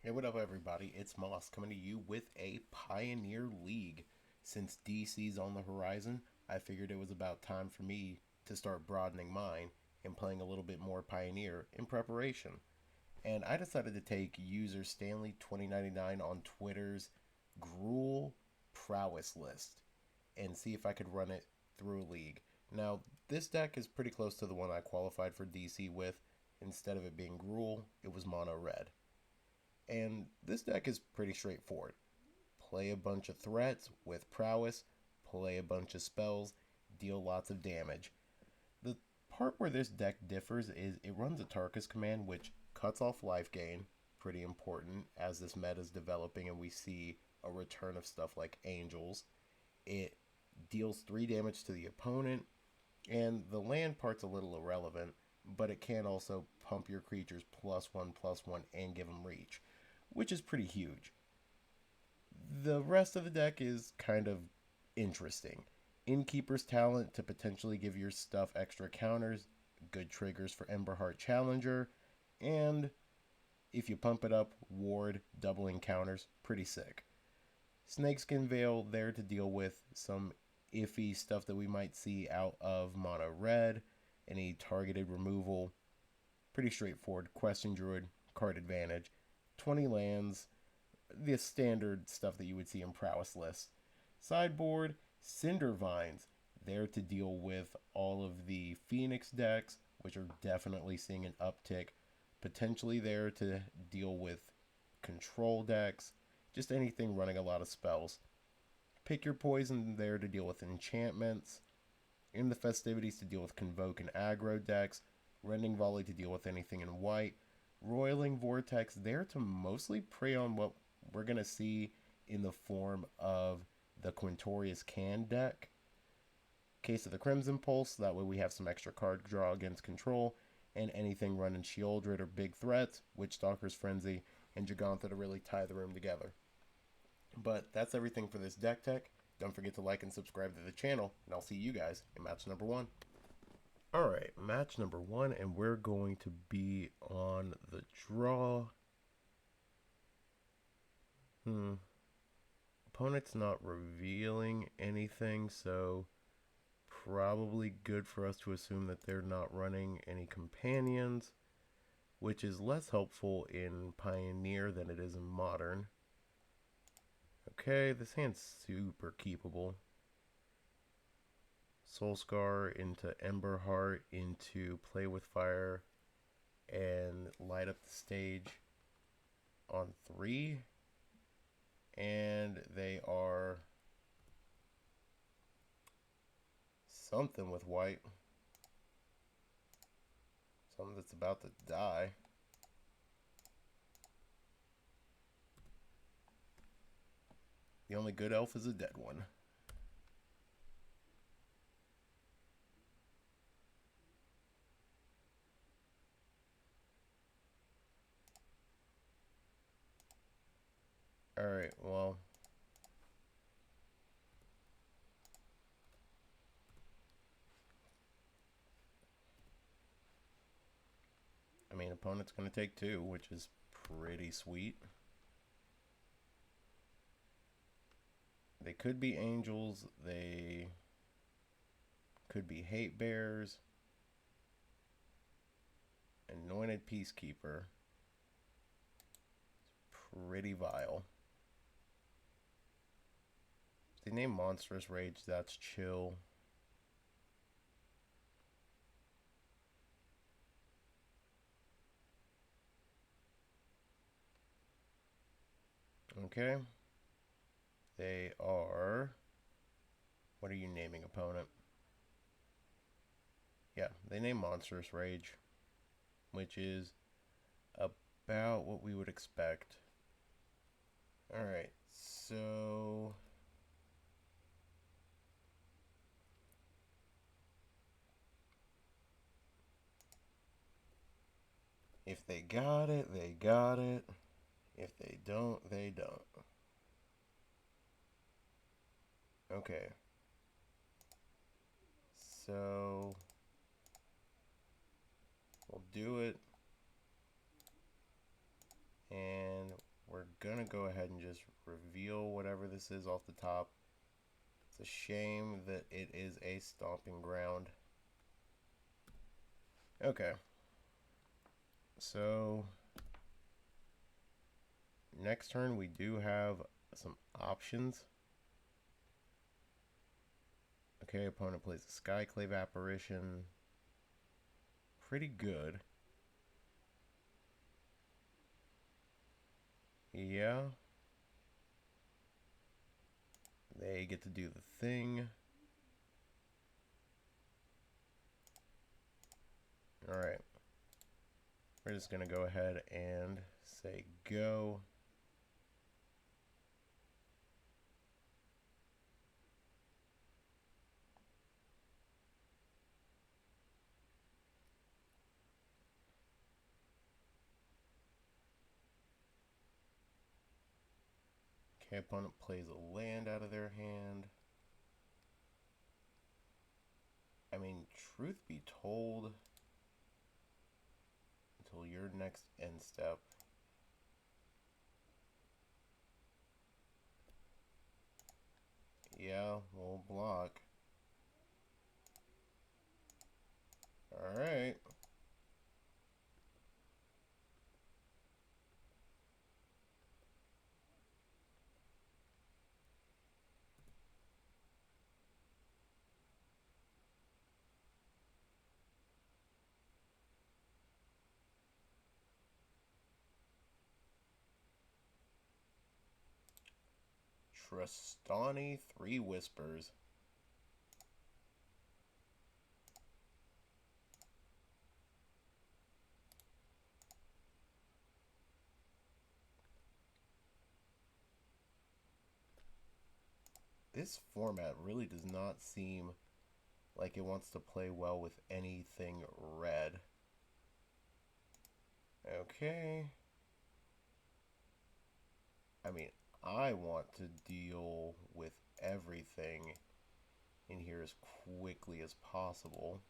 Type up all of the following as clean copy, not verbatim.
Hey, what up, everybody? It's Moss coming to you with a Pioneer League. Since DC's on the horizon, I figured it was about time for me to start broadening mine and playing a little bit more Pioneer in preparation. And I decided to take user Stanley2099 on Twitter's Gruel Prowess list and see if I could run it through a league. Now, this deck is pretty close to the one I qualified for DC with. Instead of it being Gruel, it was mono red. And this deck is pretty straightforward. Play a bunch of threats with prowess, play a bunch of spells, deal lots of damage. The part where this deck differs is it runs Atarka's command, which cuts off life gain, pretty important as this meta is developing and we see a return of stuff like angels. It deals 3 damage to the opponent, and the land part's a little irrelevant, but it can also pump your creatures +1/+1 and give them reach, which is pretty huge. The rest of the deck is kind of interesting. Innkeeper's Talent to potentially give your stuff extra counters, good triggers for Emberheart Challenger, and if you pump it up, Ward, doubling counters, pretty sick. Snakeskin Veil there to deal with some iffy stuff that we might see out of mono red, any targeted removal, pretty straightforward. Questing Druid, card advantage, 20 lands, the standard stuff that you would see in prowess lists. Sideboard, Cinder Vines, there to deal with all of the Phoenix decks, which are definitely seeing an uptick. Potentially there to deal with control decks, just anything running a lot of spells. Pick Your Poison there to deal with enchantments. In the Festivities to deal with Convoke and aggro decks. Rending Volley to deal with anything in white. Roiling Vortex there to mostly prey on what we're going to see in the form of the Quintorius Can deck. Case of the Crimson Pulse, that way we have some extra card draw against control, and anything running Shieldred or big threats, Witchstalker's Frenzy, and Jegantha to really tie the room together. But that's everything for this deck tech. Don't forget to like and subscribe to the channel, and I'll see you guys in match number 1. Alright, match number 1, and we're going to be on the draw. Opponent's not revealing anything, so probably good for us to assume that they're not running any companions, which is less helpful in Pioneer than it is in Modern. Okay, this hand's super keepable. Soulscar into Emberheart into Play with Fire and light up the stage on 3. And they are something with white. Something that's about to die. The only good elf is a dead one. Alright, well. I mean, opponent's going to take 2, which is pretty sweet. They could be angels. They could be hate bears. Anointed Peacekeeper. Pretty vile. If they name Monstrous Rage, that's chill. Okay. They are... What are you naming, opponent? Yeah, they name Monstrous Rage, which is about what we would expect. Alright, so... If they got it, they got it. If they don't, they don't. Okay. So... We'll do it. And gonna go ahead and just reveal whatever this is off the top. It's a shame that it is a stomping ground. Okay. So next turn we do have some options. Okay, opponent plays a Skyclave Apparition. Pretty good. Yeah. They get to do the thing. Alright. We're just going to go ahead and say go. Okay, opponent plays a land out of their hand. I mean, truth be told, until your next end step, yeah, we'll block. Alright. Tristani 3 Whispers. This format really does not seem like it wants to play well with anything red. Okay. I mean, I want to deal with everything in here as quickly as possible.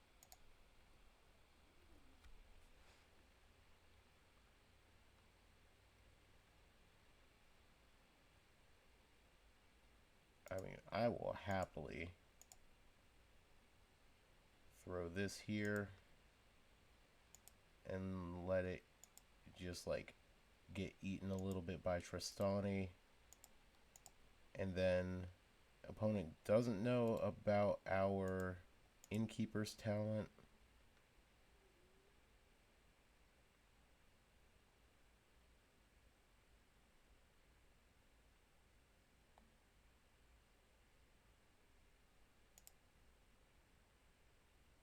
I mean, I will happily throw this here and let it just like get eaten a little bit by Tristani. And then opponent doesn't know about our Innkeeper's talent.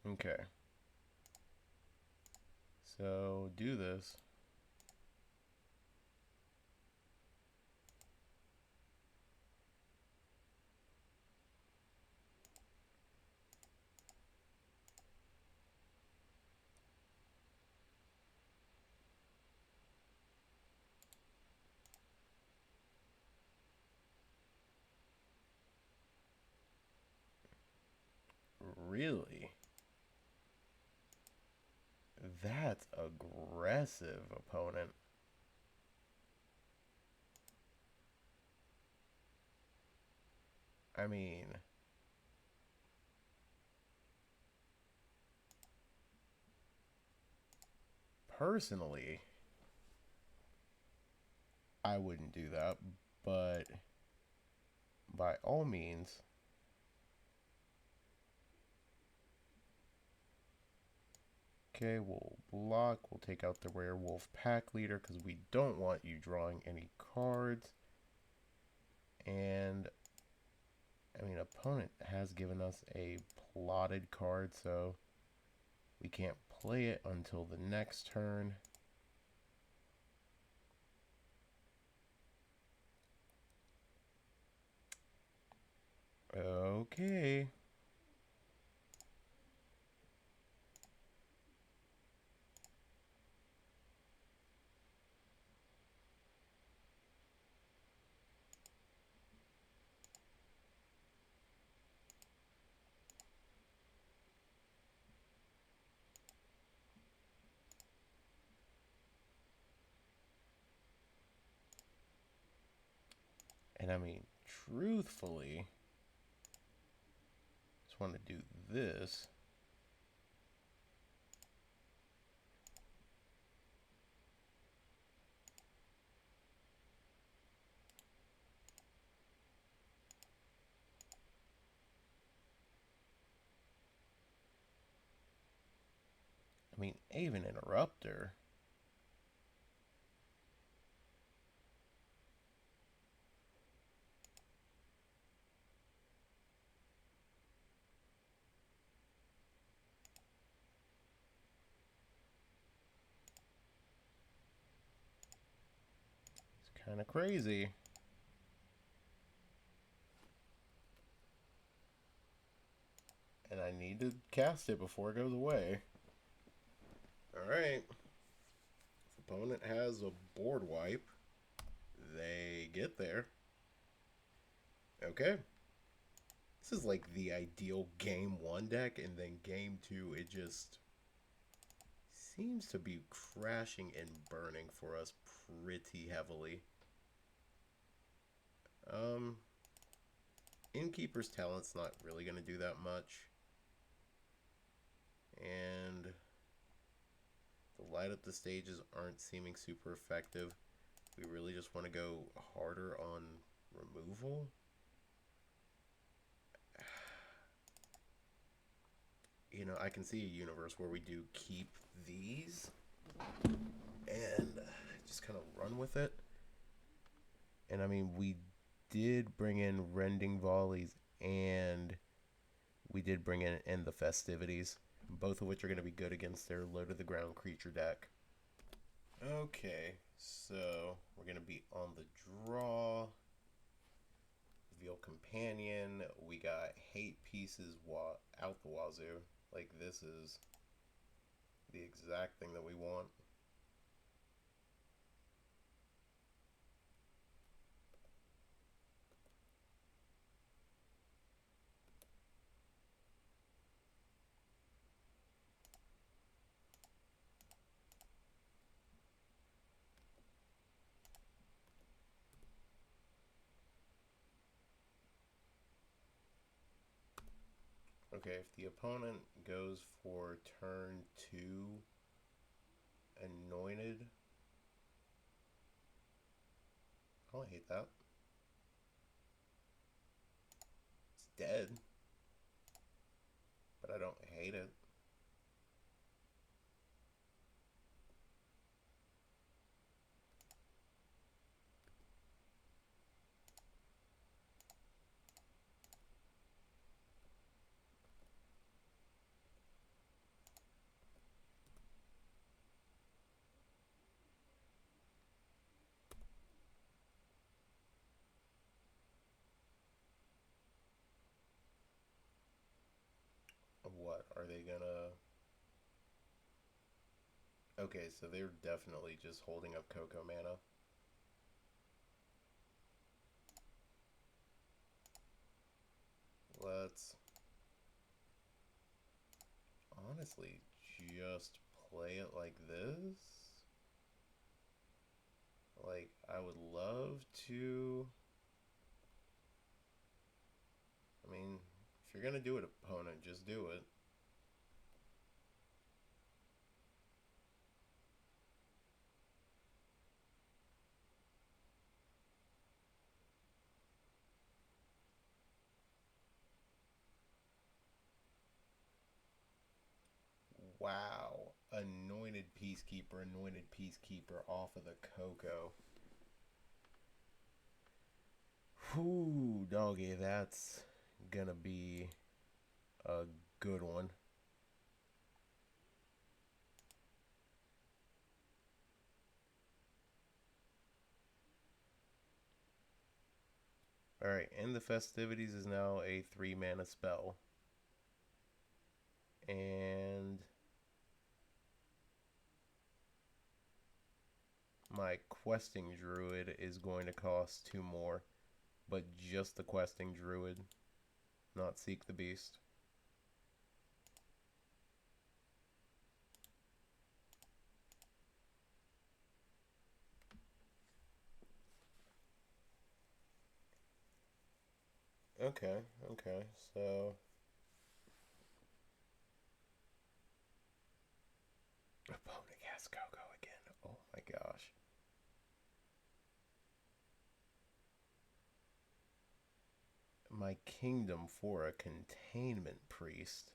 Okay. So do this. Really? That's aggressive, opponent. I mean, personally, I wouldn't do that, but by all means. Okay, we'll block. We'll take out the Werewolf Pack Leader because we don't want you drawing any cards. And, I mean, opponent has given us a plotted card, so we can't play it until the next turn. Okay. And I mean, truthfully, just want to do this. I mean, Aven Interrupter. It's kind of crazy. And I need to cast it before it goes away. Alright. If opponent has a board wipe, they get there. Okay. This is like the ideal game 1 deck, and then game 2, it just seems to be crashing and burning for us pretty heavily. Innkeeper's Talent's not really going to do that much. And the light up the stages aren't seeming super effective. We really just want to go harder on removal. You know, I can see a universe where we do keep these and just kind of run with it. And I mean, we did bring in Rending Volleys and we did bring in the Festivities, both of which are going to be good against their low to the ground creature deck. Okay, so we're going to be on the draw. Veil Companion. We got Hate Pieces out the wazoo. Like, this is the exact thing that we want. Okay, if the opponent goes for turn 2 Anointed, I don't hate that. It's dead, but I don't hate it. What are they gonna... Okay, so they're definitely just holding up Coco mana. Let's honestly just play it like this. Like, I would love to... I mean, if you're gonna do it, opponent, just do it. Wow. Anointed Peacekeeper off of the Coco. Whew, doggy, that's gonna be a good one. Alright, and the Festivities is now a 3-mana spell. And my Questing Druid is going to cost 2 more. But just the Questing Druid, not Seek the Beast. Okay, okay. So opponent has Coco again. Oh my gosh. My kingdom for a containment priest.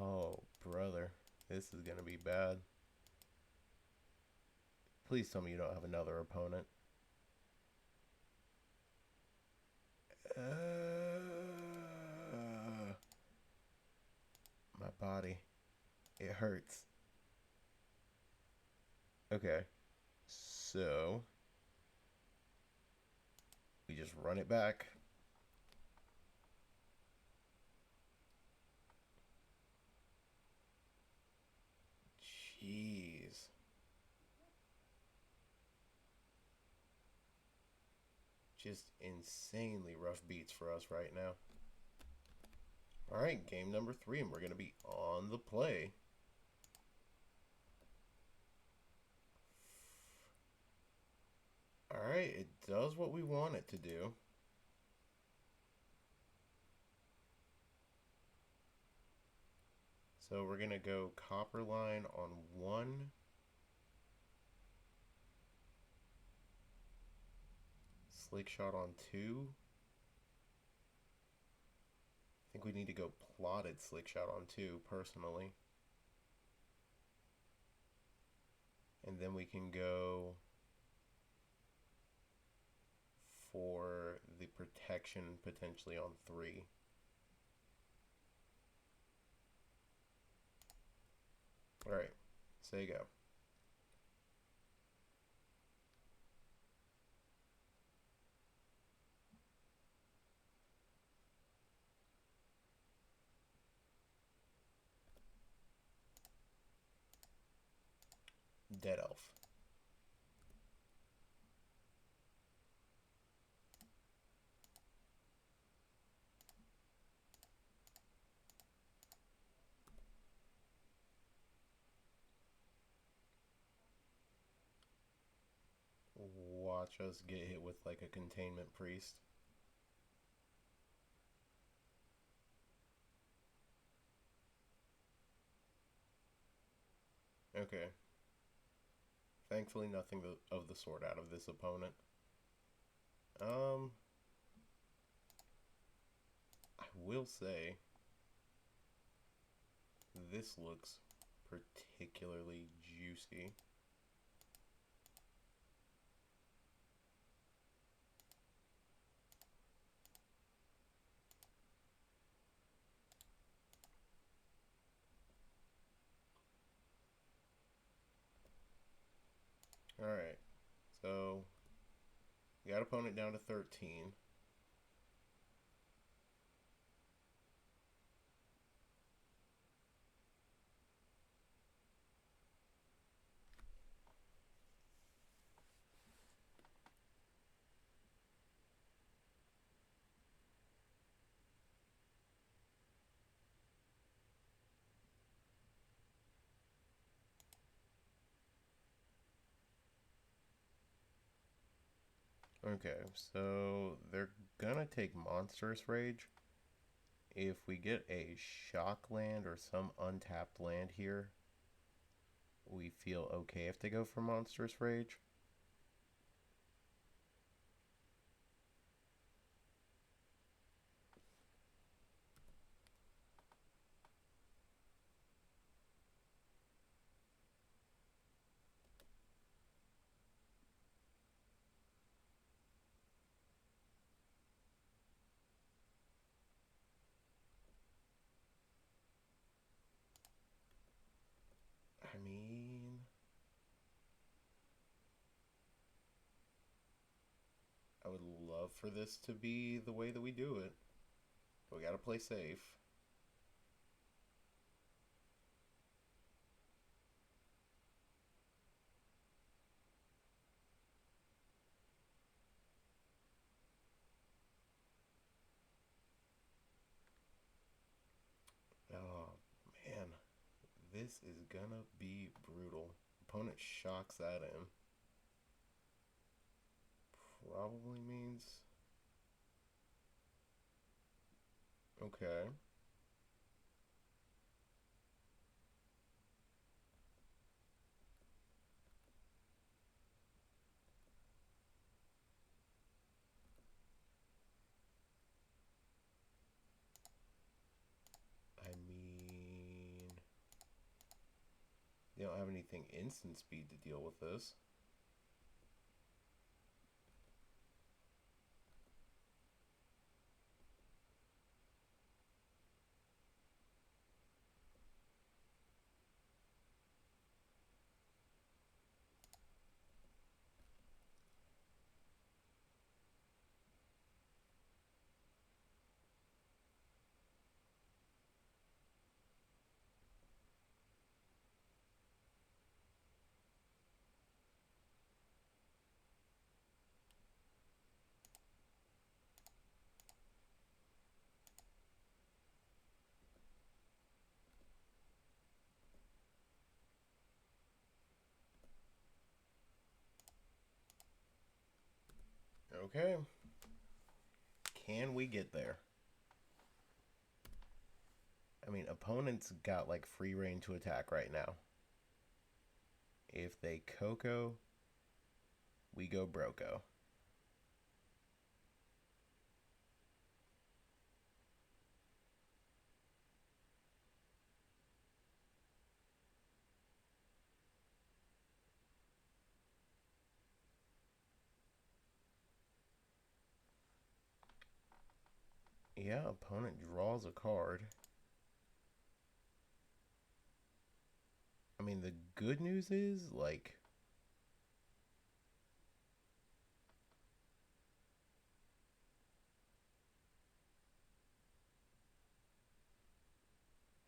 Oh, brother. This is gonna be bad. Please tell me you don't have another opponent. My body. It hurts. Okay. So, we just run it back. Jeez. Just insanely rough beats for us right now. Alright, game number 3, and we're going to be on the play. Alright, it does what we want it to do. So we're going to go copper line on 1. Slick shot on 2. I think we need to go plotted slick shot on 2, personally. And then we can go for the protection potentially on 3. Alright, say go. Dead elf. Watch us get hit with like a containment priest. Okay. Thankfully, nothing of the sort out of this opponent. I will say this looks particularly juicy. Alright, so we got opponent down to 13. Okay, so they're gonna take Monstrous Rage. If we get a shock land or some untapped land here, we feel okay if they go for Monstrous Rage. I would love for this to be the way that we do it. But we gotta play safe. Oh, man. This is gonna be brutal. Opponent shocks that in. Probably means... Okay. I mean... They don't have anything instant speed to deal with this. Okay. Can we get there? I mean, opponents got like free reign to attack right now. If they Coco, we go Broco. Yeah, opponent draws a card. I mean, the good news is, like...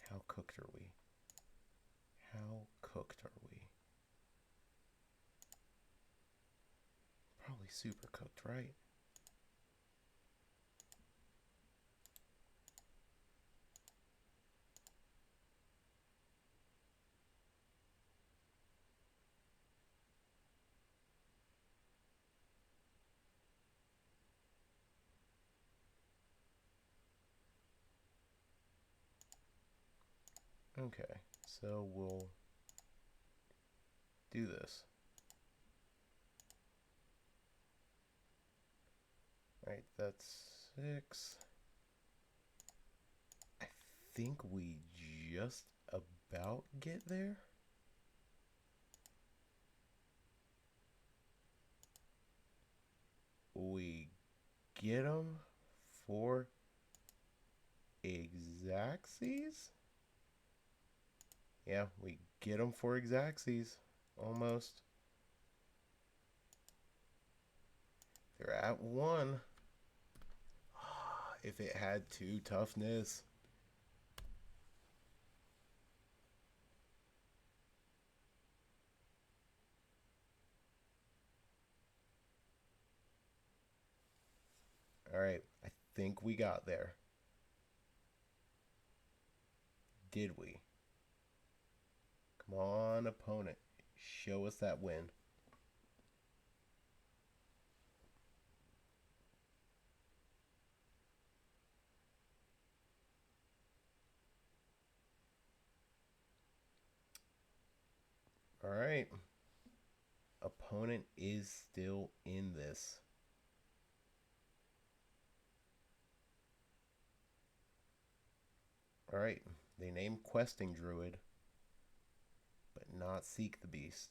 How cooked are we? How cooked are we? Probably super cooked, right? Okay, so we'll do this. Right, that's 6. I think we just about get there. We get them for Exacxies? Yeah, we get them for Exacxies. Almost. They're at 1. If it had 2 toughness. Alright, I think we got there. Did we? Come on, opponent. Show us that win. Alright. Opponent is still in this. Alright. They name Questing Druid, but not Seek the Beast.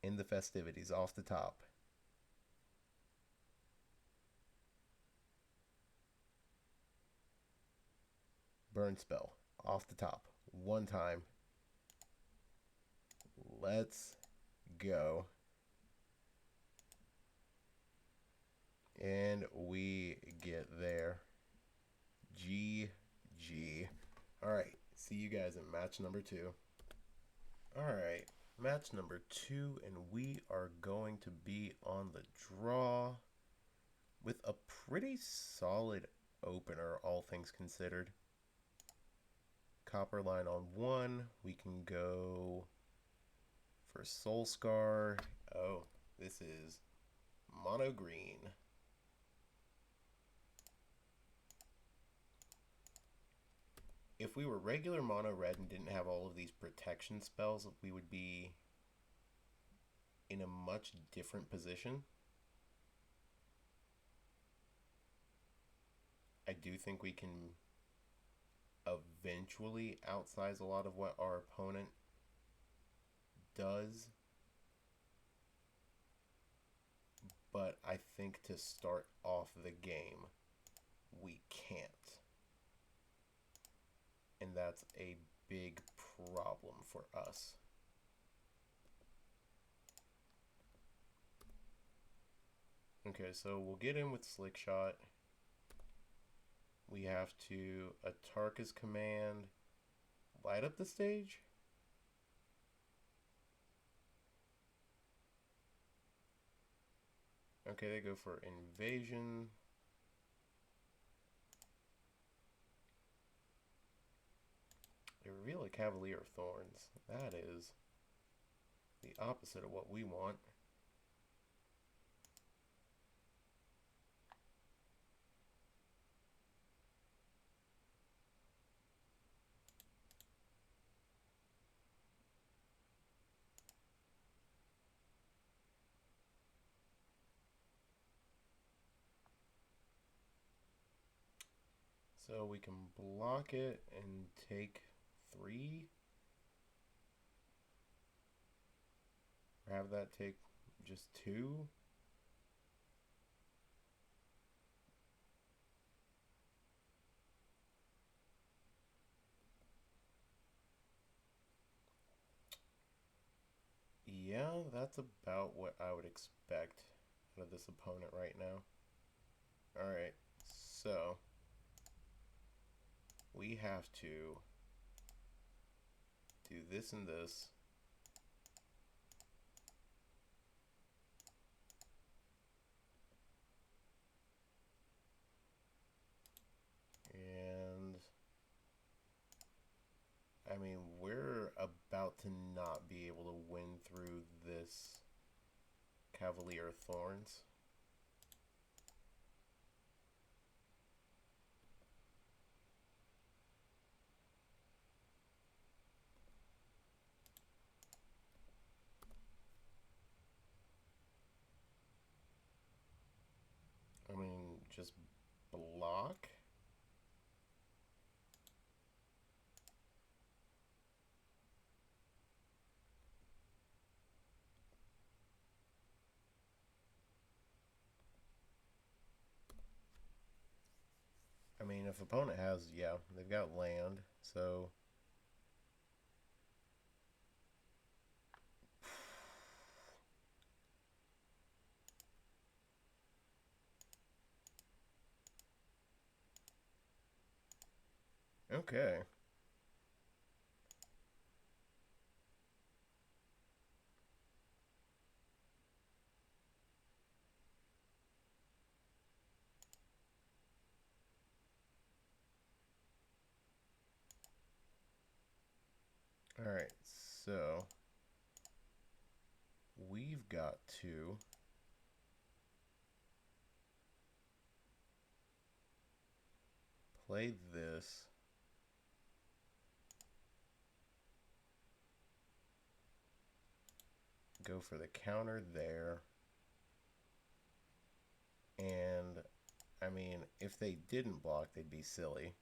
In the festivities, off the top. Burn spell, off the top. 1 time. Let's go. And we get there. GG. Alright, see you guys in match number 2. Alright, match number 2, and we are going to be on the draw with a pretty solid opener, all things considered. Copper line on 1, we can go for Soul Scar. Oh, this is mono green. If we were regular mono red and didn't have all of these protection spells, we would be in a much different position. I do think we can eventually outsize a lot of what our opponent does. But I think to start off the game, we can't. And that's a big problem for us. Okay, so we'll get in with Slick Shot. We have to Atarka's command, light up the stage. Okay, they go for invasion. They reveal a Cavalier of Thorns. That is the opposite of what we want. So we can block it and take 3. Or have that take just 2. Yeah, that's about what I would expect out of this opponent right now. Alright, so we have to do this and this. And I mean, we're about to not be able to win through this Cavalier of Thorns. I mean, just block. I mean, if opponent has, yeah, they've got land, so okay. Alright, so we've got to play this. Go for the counter there. And, I mean, if they didn't block, they'd be silly.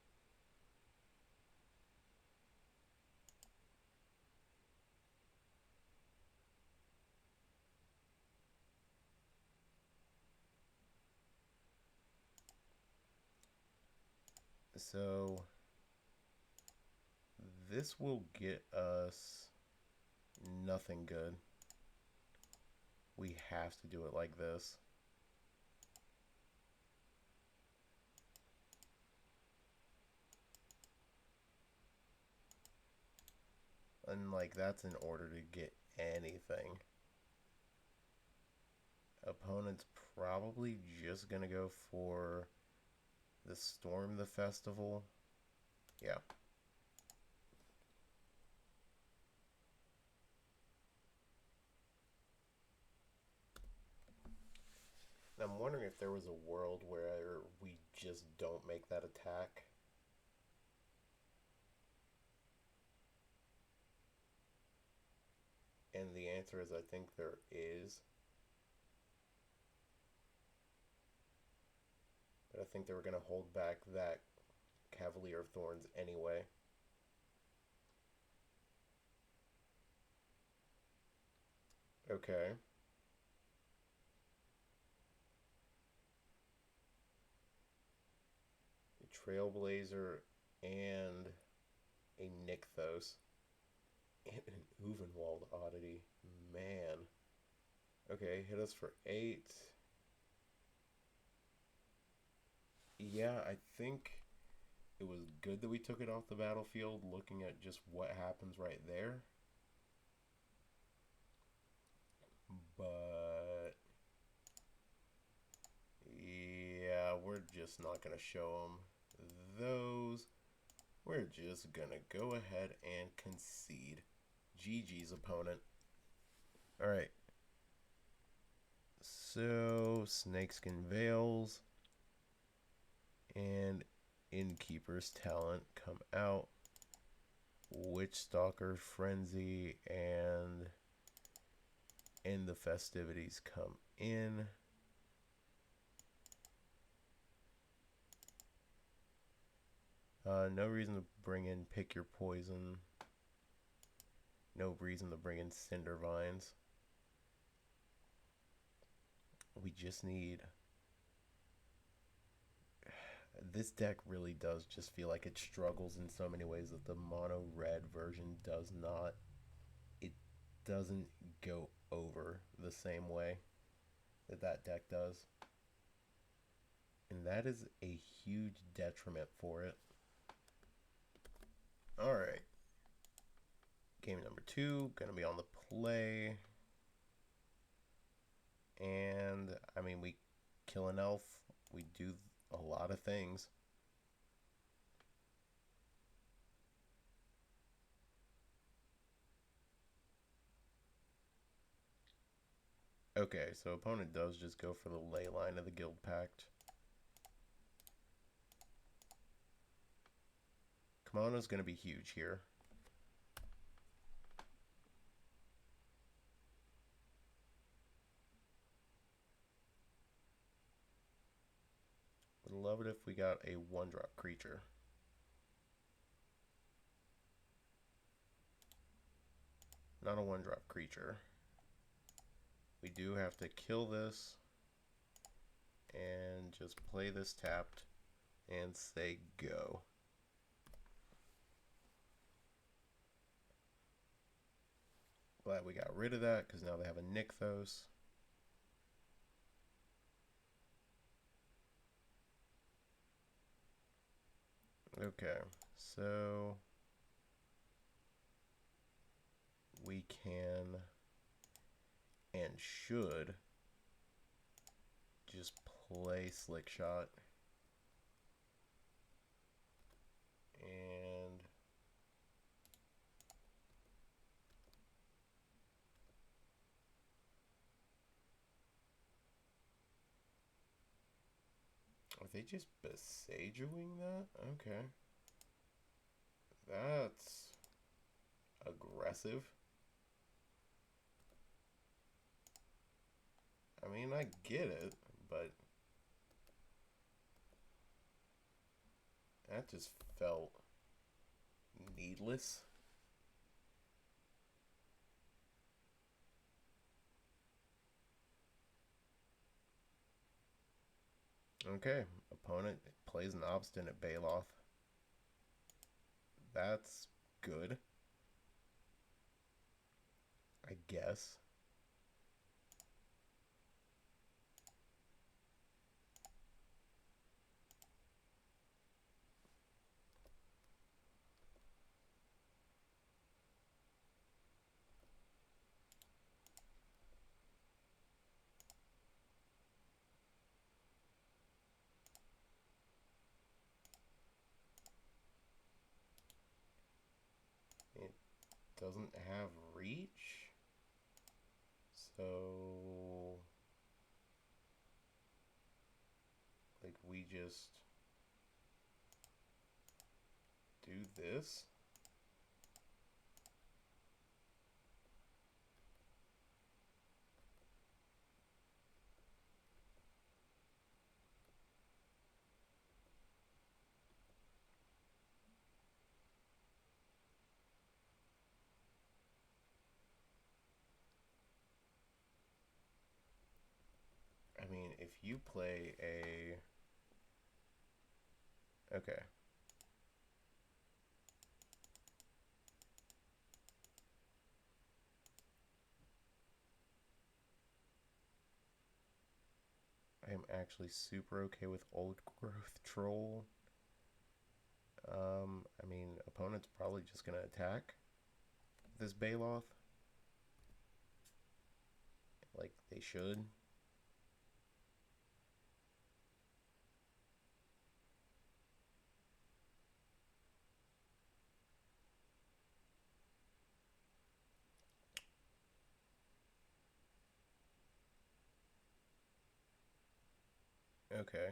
So this will get us nothing good. We have to do it like this. And like that's in order to get anything. Opponent's probably just gonna go for the Storm the Festival. Yeah. And I'm wondering if there was a world where we just don't make that attack. And the answer is I think there is. But I think they were going to hold back that Cavalier of Thorns anyway. Okay. A Trailblazer and a Nykthos. And an Uvenwald Oddity. Man. Okay, hit us for 8. Yeah, I think it was good that we took it off the battlefield, looking at just what happens right there. But yeah, we're just not going to show them those. We're just going to go ahead and concede. GG's, opponent. Alright. So, Snakeskin Veils and Innkeeper's Talent come out. Witchstalker Frenzy and End the Festivities come in. No reason to bring in Pick Your Poison. No reason to bring in Cinder Vines. We just need... This deck really does just feel like it struggles in so many ways that the mono red version does not. It doesn't go over the same way that that deck does. And that is a huge detriment for it. Alright. Game number 2, gonna be on the play. And, I mean, we kill an elf. We do a lot of things. Okay, so opponent does just go for the ley line of the Guild Pact. Kimono's going to be huge here. Would love it if we got a 1-drop creature. Not a 1-drop creature. We do have to kill this and just play this tapped and say go. Glad we got rid of that because now they have a Nykthos. Okay, so we can and should just play Slick Shot and are they just besageing that? Okay. That's aggressive. I mean, I get it, but that just felt needless. Okay, opponent plays an Obstinate Baloth. That's good, I guess. doesn't have reach. So, like, we just do this. I mean, if you play a... Okay. I am actually super okay with Old Growth Troll. I mean, opponent's probably just going to attack this Baloth. Like, they should. Okay.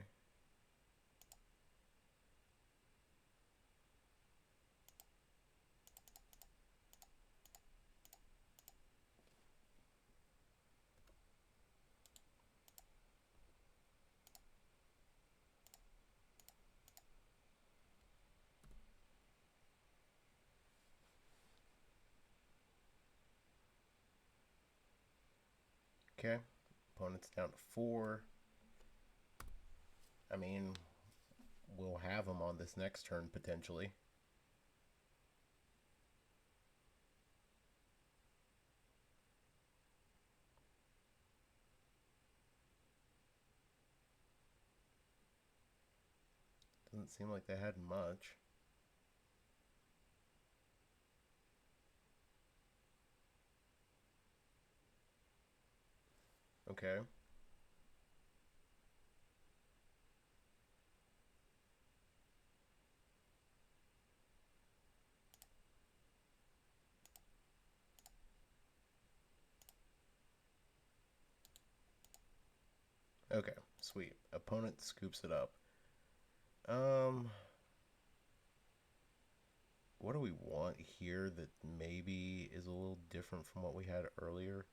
Okay. Opponent's down to 4. I mean, we'll have him on this next turn, potentially. Doesn't seem like they had much. Okay. Okay, sweet. Opponent scoops it up. What do we want here that maybe is a little different from what we had earlier?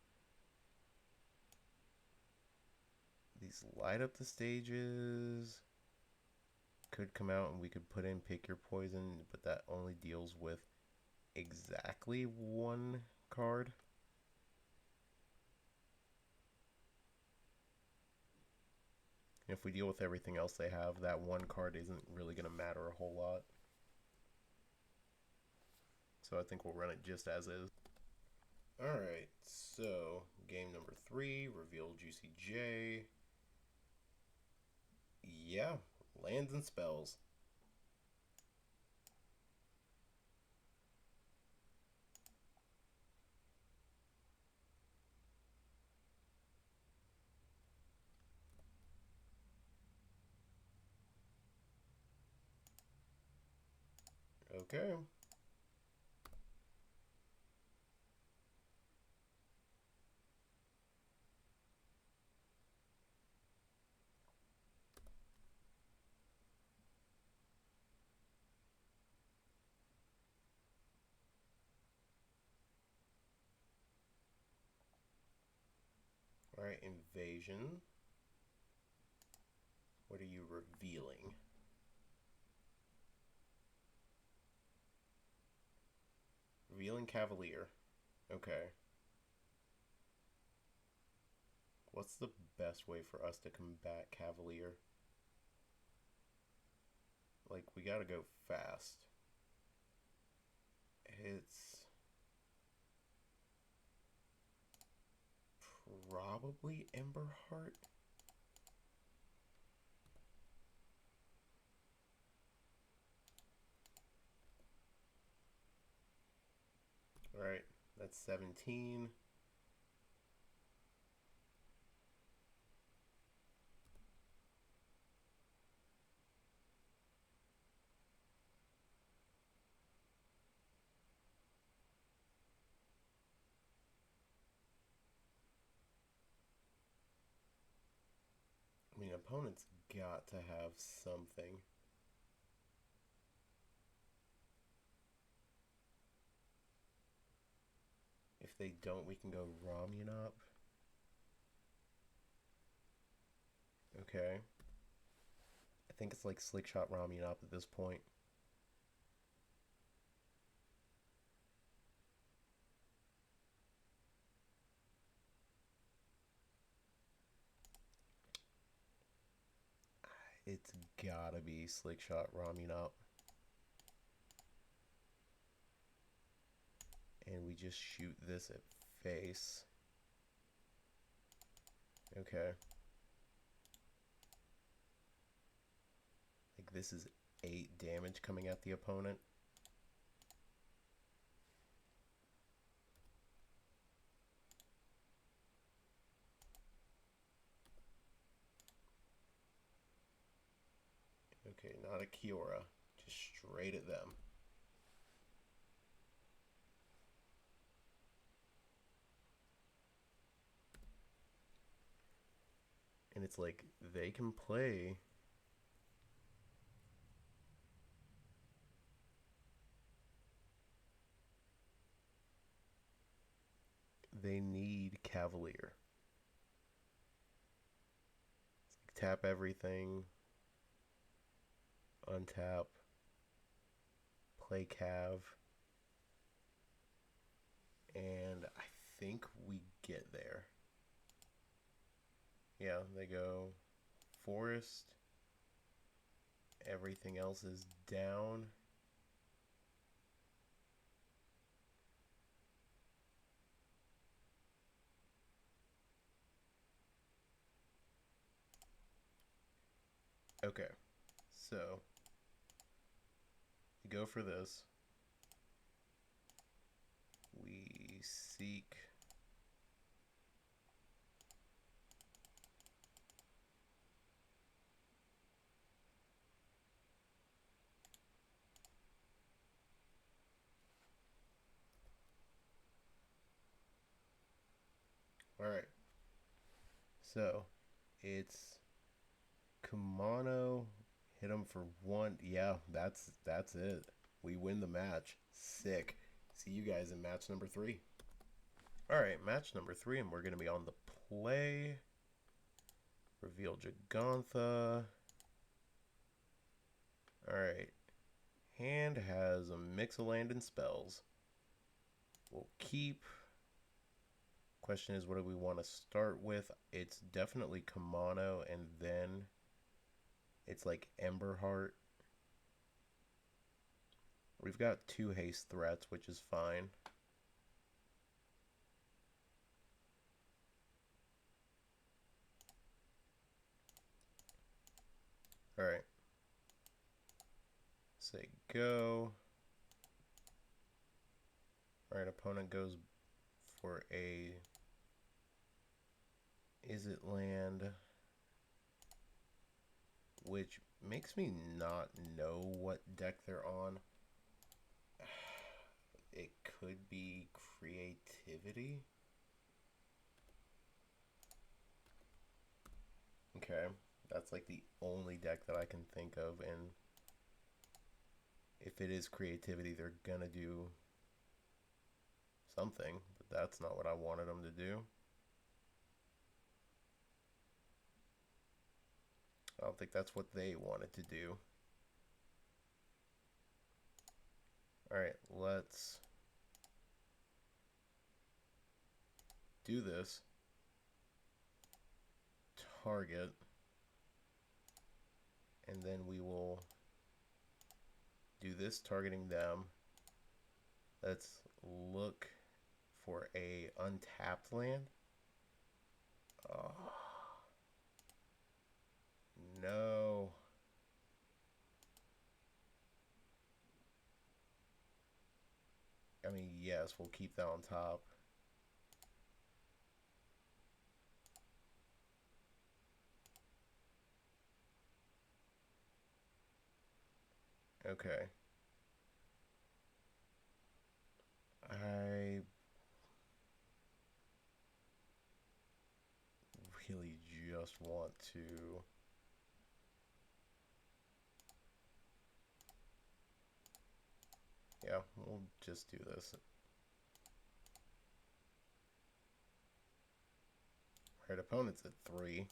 These light up the stages could come out and we could put in pick your poison, but that only deals with exactly one card. If we deal with everything else they have, that one card isn't really going to matter a whole lot. So I think we'll run it just as is. Alright, so game number 3, reveal Juicy J. Yeah, lands and spells. Okay. Alright, invasion. What are you revealing? Revealing Cavalier. Okay. What's the best way for us to combat Cavalier? Like, we gotta go fast. It's probably Emberheart. Alright, that's 17. opponent's got to have something. If they don't, we can go Ramyunop. Okay. I think it's like Slickshot Ramyunop at this point. It's gotta be Slickshot Ramyunop. And we just shoot this at face. Okay. Like this is 8 damage coming at the opponent. Okay, not a Kiora. Just straight at them. And it's like, they can play. They need Cavalier. It's like tap everything, untap, play Cav, and I think we get there. Yeah, they go forest. Everything else is down. Okay, so we go for this. We seek. All right. So it's Kumano. Hit him for 1. Yeah, that's it. We win the match. Sick. See you guys in match number 3. All right, match number 3, and we're gonna be on the play. Reveal Jagantha. All right. Hand has a mix of land and spells. We'll keep. Question is, what do we want to start with? It's definitely Kumano, and then it's like Emberheart. We've got 2 haste threats, which is fine. Alright. Say go. Alright, opponent goes for a Is It Land, which makes me not know what deck they're on. It could be Creativity. Okay, that's like the only deck that I can think of, and if it is Creativity, they're gonna do something, but that's not what I wanted them to do. I don't think that's what they wanted to do. Alright, let's do this. Target. And then we will do this, targeting them. Let's look for a untapped land. Oh. No. I mean, yes, we'll keep that on top. Okay. I really just want to Yeah, we'll just do this. Right, opponent's at 3.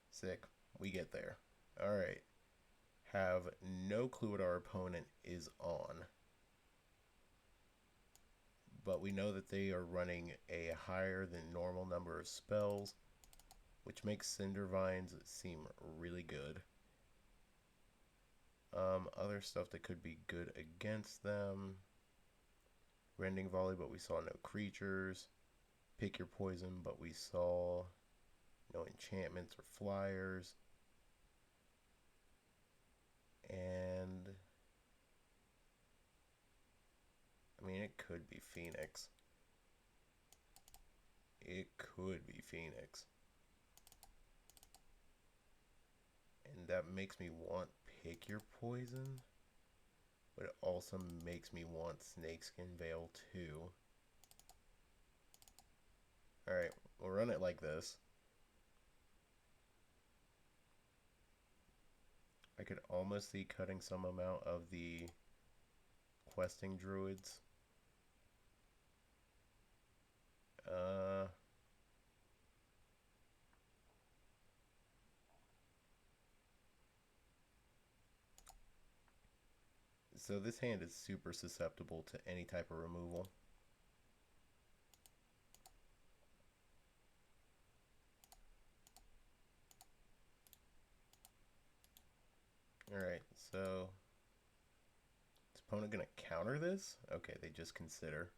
Sick. We get there. Alright. Have no clue what our opponent is on. But we know that they are running a higher than normal number of spells, which makes Cinder Vines seem really good. Other stuff that could be good against them. Rending Volley, but we saw no creatures. Pick Your Poison, but we saw no enchantments or flyers. And I mean, it could be Phoenix. It could be Phoenix. And that makes me want Pick Your Poison. But it also makes me want Snakeskin Veil too. Alright, we'll run it like this. I could almost see cutting some amount of the questing druids. So this hand is super susceptible to any type of removal. Alright, so is opponent gonna counter this? Okay, they just consider.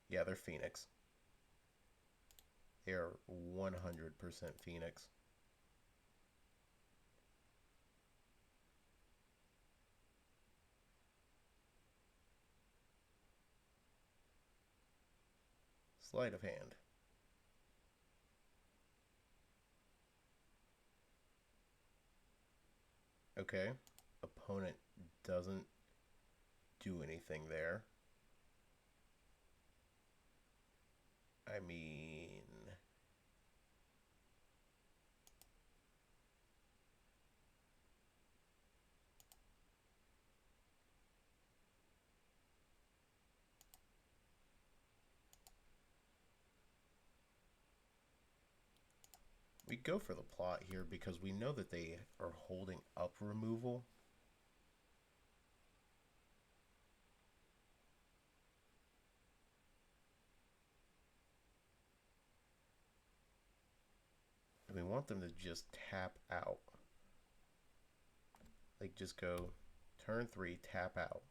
Yeah, they're Phoenix. They are 100% Phoenix. Sleight of hand. Okay. Opponent doesn't do anything there. I mean, we go for the plot here because we know that they are holding up removal. And we want them to just tap out. Like, just go turn 3, tap out.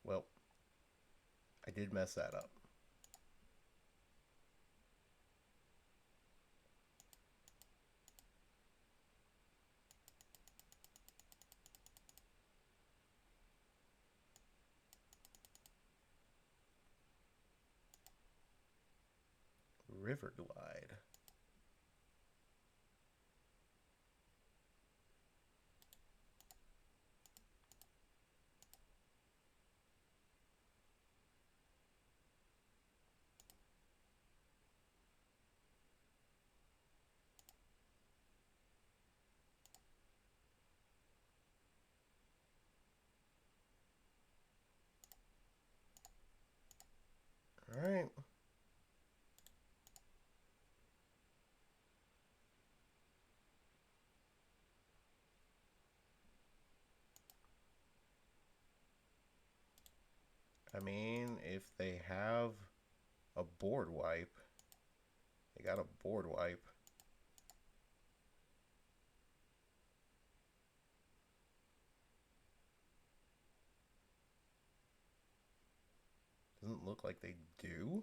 Well, I did mess that up. River Glide. Alright. I mean, if they have a board wipe, they got a board wipe. Doesn't look like they do.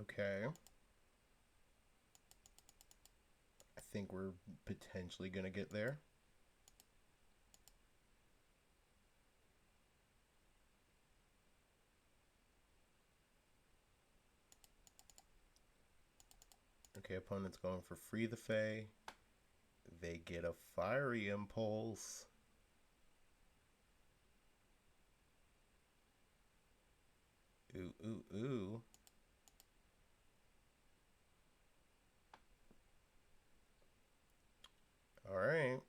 Okay. I think we're potentially going to get there. Okay, opponent's going for Free the Fae. They get a Fiery Impulse. Ooh, ooh, ooh. Alright.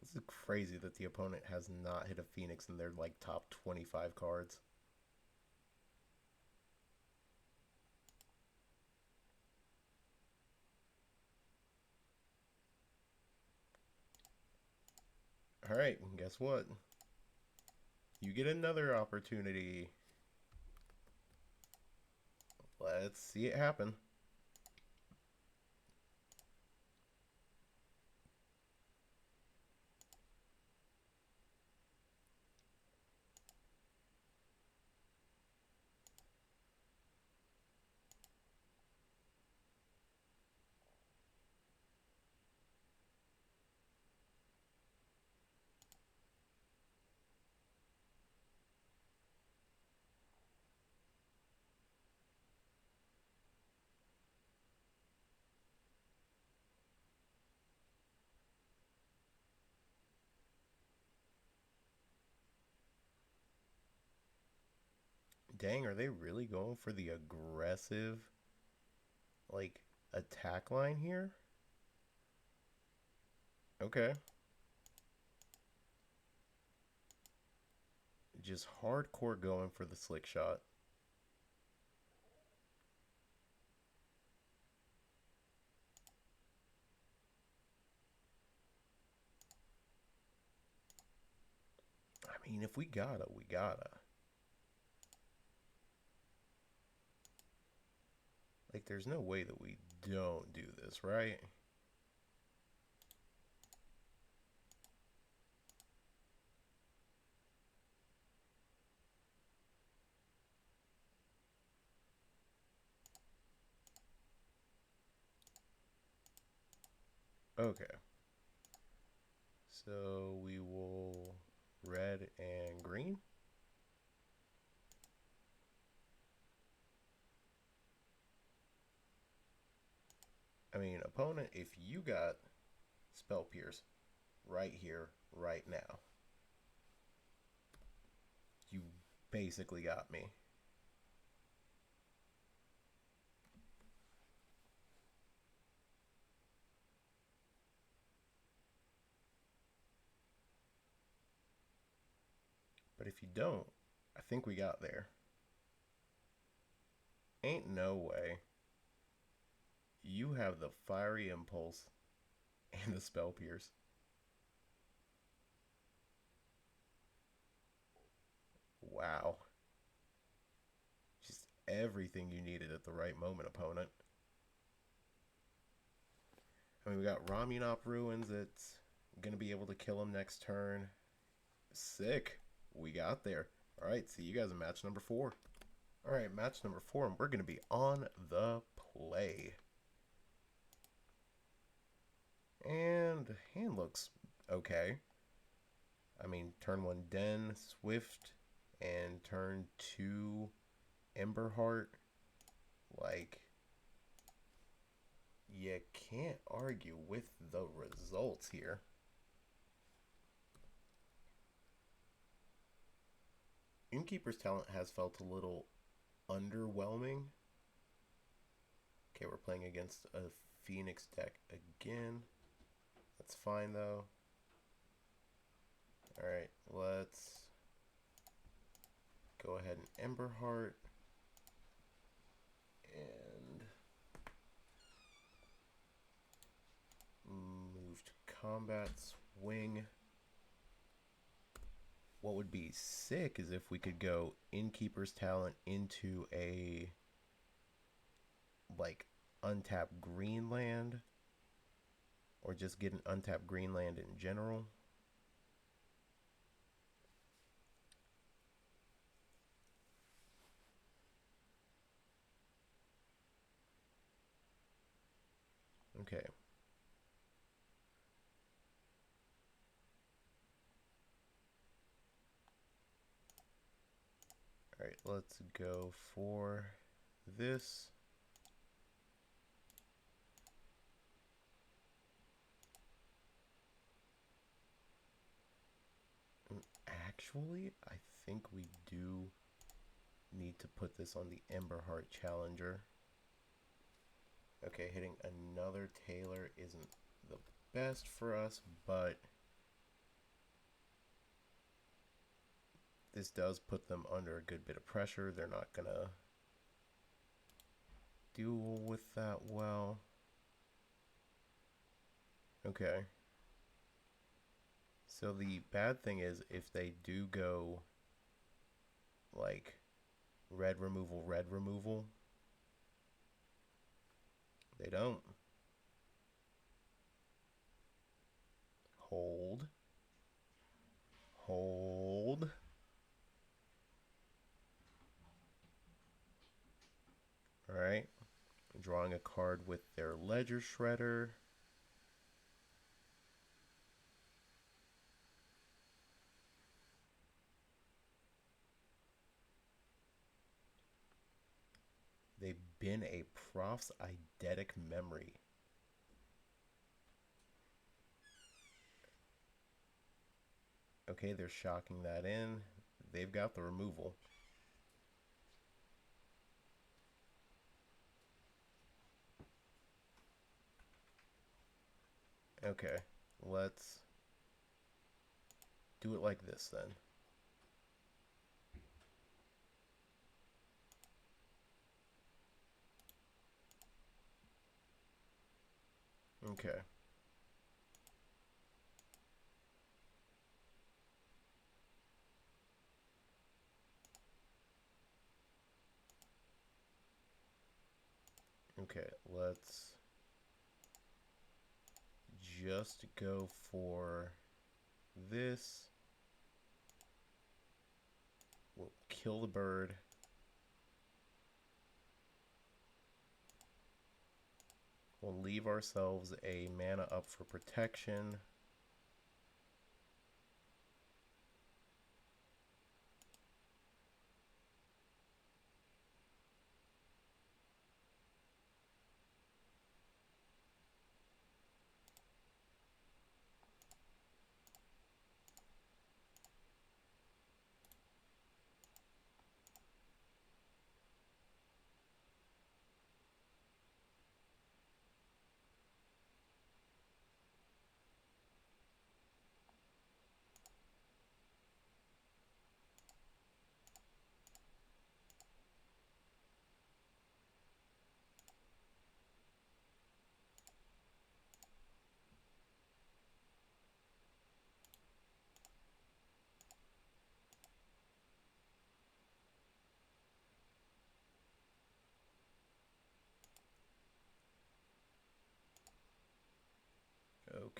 This is crazy that the opponent has not hit a Phoenix in their like top 25 cards. Alright, guess what? You get another opportunity. Let's see it happen. Dang, are they really going for the aggressive, like, attack line here? Okay. Just hardcore going for the slick shot. I mean, if we gotta, we gotta. Like, there's no way that we don't do this, right? Okay. So we will red and green. I mean, opponent, if you got Spell Pierce right here, right now, you basically got me. But if you don't, I think we got there. Ain't no way. You have the Fiery Impulse and the Spell Pierce. Wow. Just everything you needed at the right moment, opponent. I mean, we got Ramunap Ruins that's going to be able to kill him next turn. Sick. We got there. All right, see you guys in match number 4. All right, match number 4, and we're going to be on the play. And hand looks okay. I mean, turn 1 Den, Swift, and turn 2 Emberheart. Like, you can't argue with the results here. Innkeeper's talent has felt a little underwhelming. Okay, we're playing against a Phoenix deck again. That's fine though. Alright, let's Emberheart and move to combat, swing. What would be sick is if we could go Innkeeper's Talent into a like untapped green land, or just get an untapped green land in general. Okay. Alright, let's go for this. Actually, I think we do need to put this on the Emberheart Challenger. Okay, hitting another Tailor isn't the best for us, but this does put them under a good bit of pressure. They're not gonna deal with that well. Okay. So the bad thing is if they do go like red removal, they don't. Hold. Hold. Alright. Drawing a card with their Ledger Shredder. They've been a Prof's Eidetic Memory. Okay, they're shocking that in. They've got the removal. Okay, let's do it like this then. Okay. Okay, let's just go for this. We'll kill the bird. We'll leave ourselves a mana up for protection.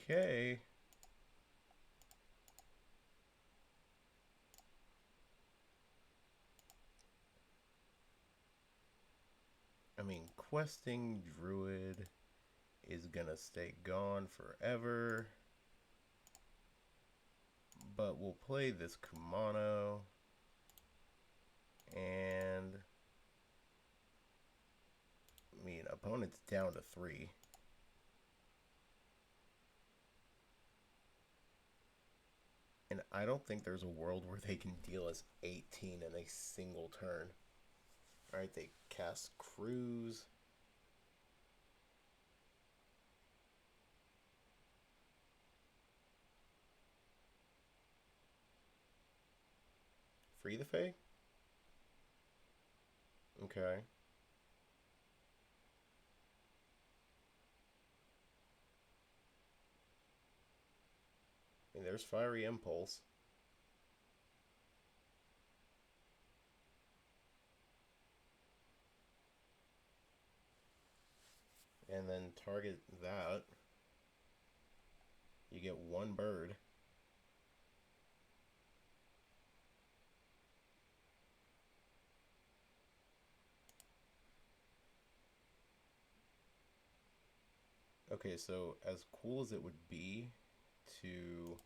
Okay. I mean, questing Druid is gonna stay gone forever. But we'll play this Kumano. And I mean, opponent's down to 3. And I don't think there's a world where they can deal us 18 in a single turn. Alright, they cast Cruise. Free the Fae? Okay. And there's Fiery Impulse. And then target that. You get one bird. Okay, so as cool as it would be to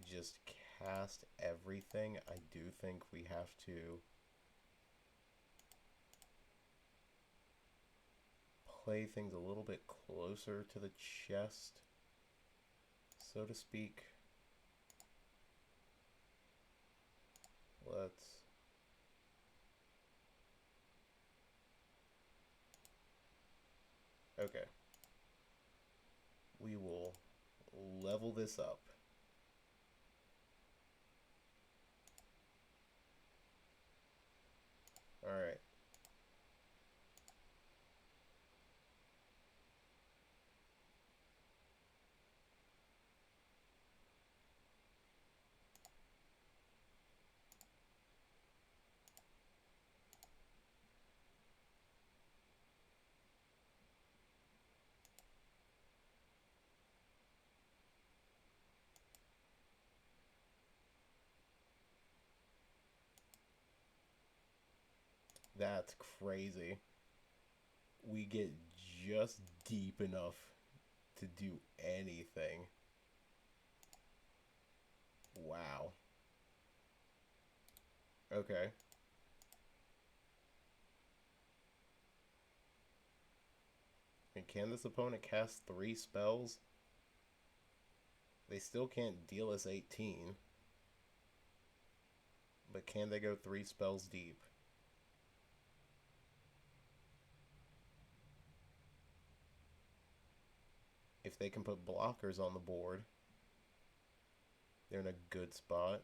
just cast everything, I do think we have to play things a little bit closer to the chest, so to speak. Let's... Okay. We will level this up. Alright. That's crazy. We get just deep enough to do anything. Wow. Okay. And can this opponent cast 3 spells? They still can't deal us 18. But can they go 3 spells deep? If they can put blockers on the board, they're in a good spot.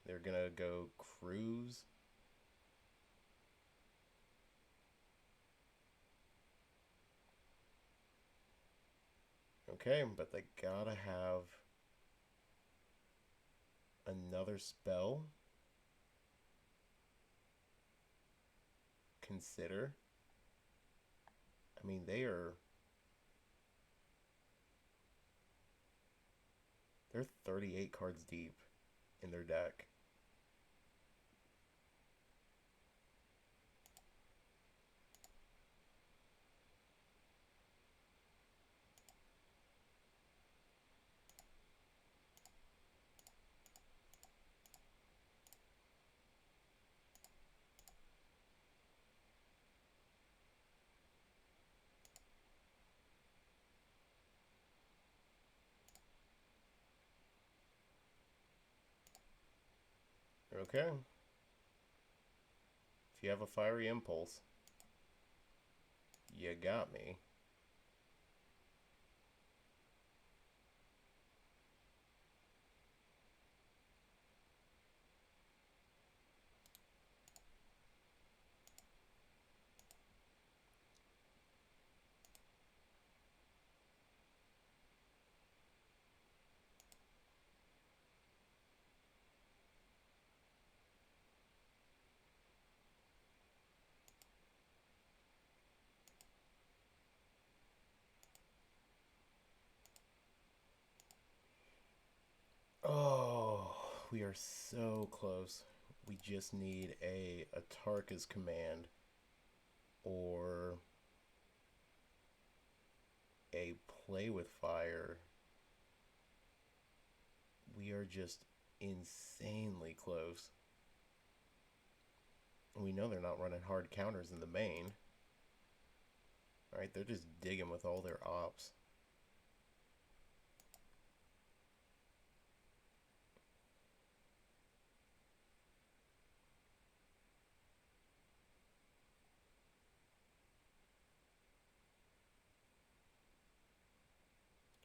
They're gonna go cruise. Okay, but they gotta have another spell. Consider. I mean, they're 38 cards deep in their deck. Okay. If you have a Fiery Impulse, you got me. Oh, we are so close. We just need a Atarka's Command or a Play with Fire. We are just insanely close. We know they're not running hard counters in the main. Alright, they're just digging with all their ops.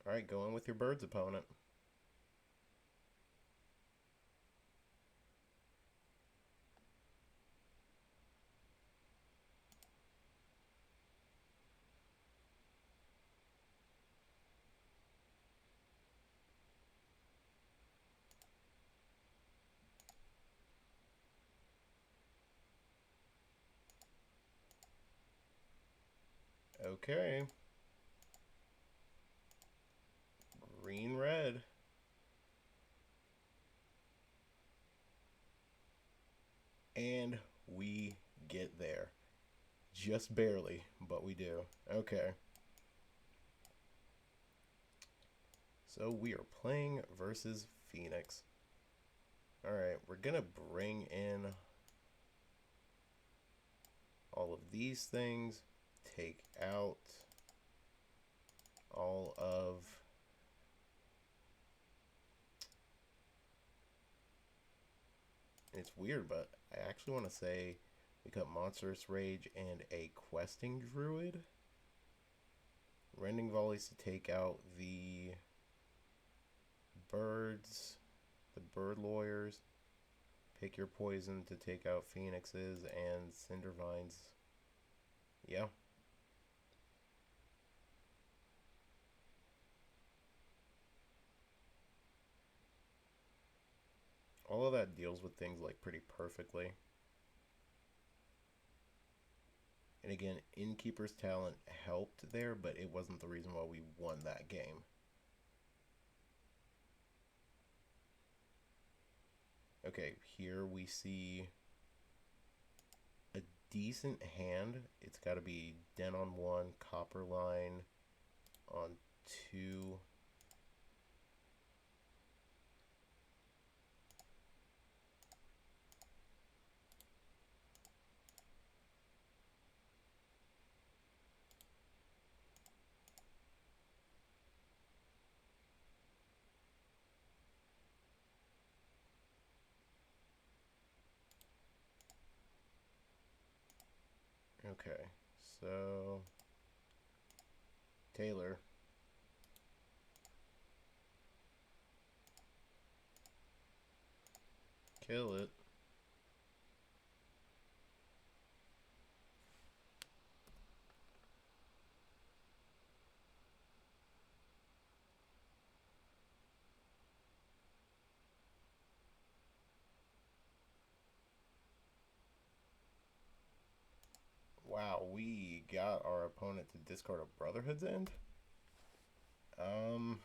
Alright, go in with your birds, opponent. Okay. Green, red. And we get there. Just barely, but we do. Okay. So we are playing versus Phoenix. Alright, we're gonna bring in all of these things. Take out all of... It's weird, but I actually want to say we cut Monstrous Rage and a Questing Druid. Rending Volleys to take out the birds, the bird lawyers. Pick your poison to take out phoenixes and cindervines. Yeah. All of that deals with things like pretty perfectly. And again, Innkeeper's talent helped there, but it wasn't the reason why we won that game. Okay, here we see a decent hand. It's got to be Den on 1, Copper Line on 2. Okay, so Taylor. Kill it. Wow, we got our opponent to discard a Brotherhood's End? Um...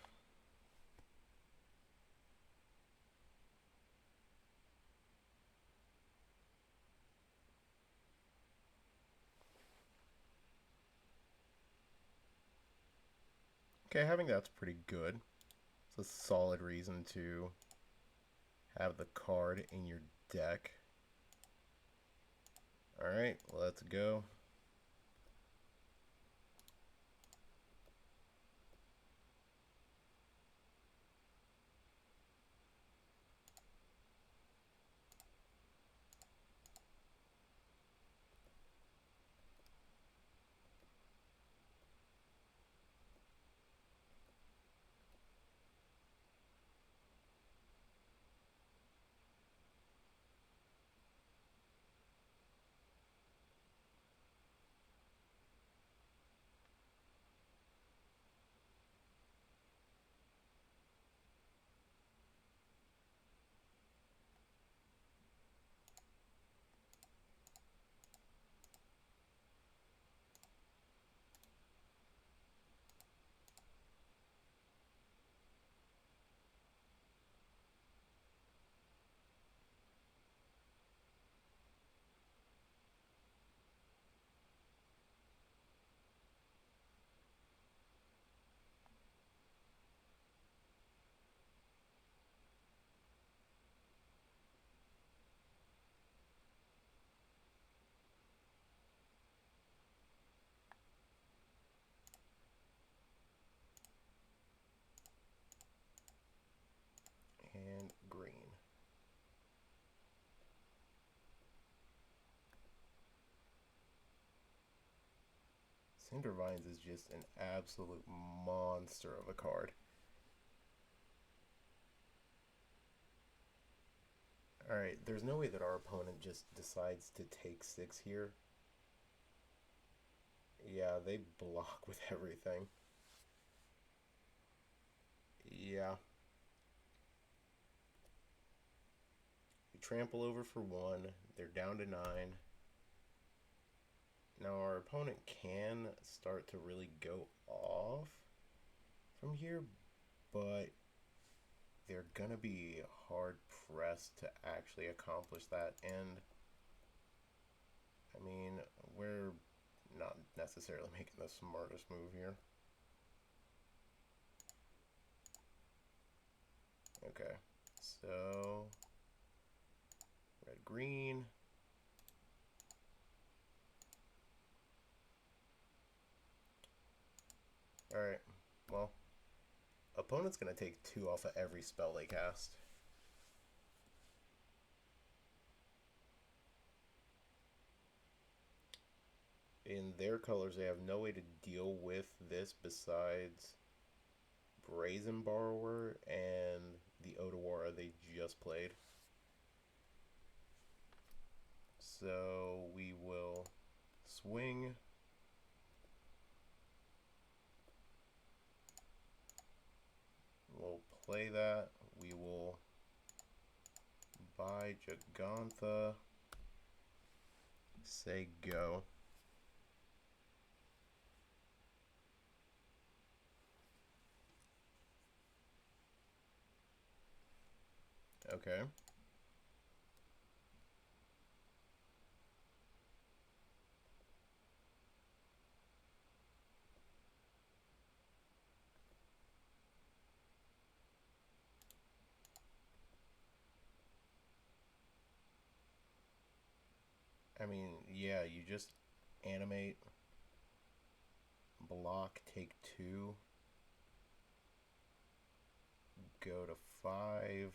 Okay, having that's pretty good. It's a solid reason to have the card in your deck. Alright, let's go. And green. Cindervines is just an absolute monster of a card. Alright, there's no way that our opponent just decides to take 6 here. Yeah, they block with everything. Yeah. We trample over for 1. They're down to 9. Now our opponent can start to really go off from here, but they're gonna be hard pressed to actually accomplish that. And I mean, we're not necessarily making the smartest move here. Okay, so red green. Alright, well, opponent's gonna take 2 off of every spell they cast. In their colors, they have no way to deal with this besides Brazen Borrower and the Otawara they just played. So we will swing. We'll play that. We will buy Jagantha. Say go. Okay. I mean, yeah, you just animate, block, take 2, go to 5.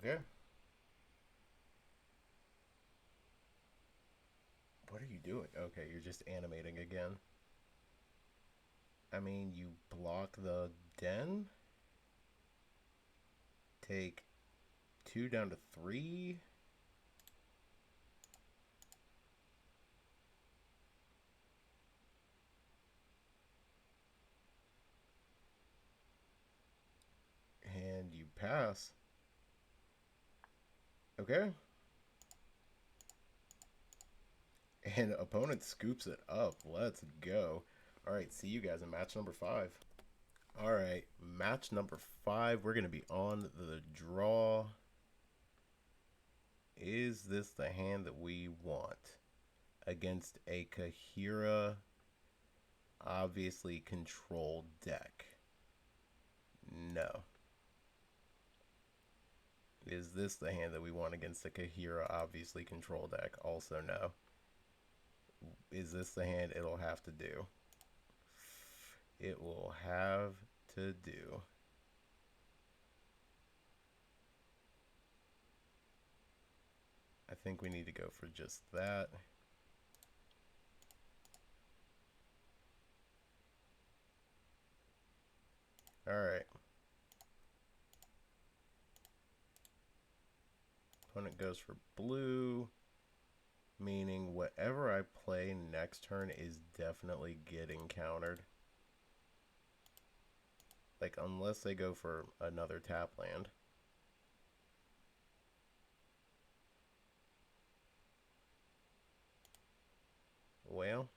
Okay. What are you doing? Okay, you're just animating again. I mean, you block the den. Take 2 down to 3. And you pass. Okay. And opponent scoops it up. Let's go. Alright, see you guys in match number 5. Alright, match number 5. We're going to be on the draw. Is this the hand that we want? Against a Kahira, obviously control deck. No. Is this the hand that we want against the Kahira, obviously control deck? Also no. Is this the hand it'll have to do? It will have to do. I think we need to go for just that. Alright. Opponent goes for blue, meaning whatever I play next turn is definitely getting countered. Like, unless they go for another tap land. Well.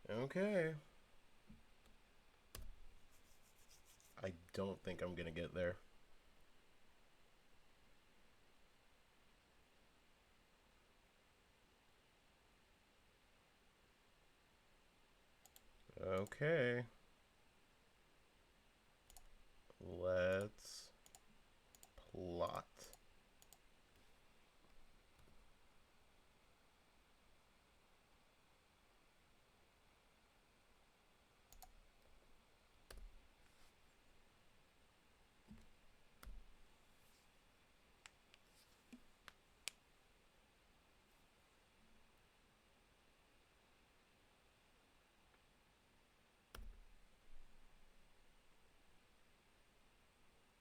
Okay. I don't think I'm going to get there. Okay. Let's plot.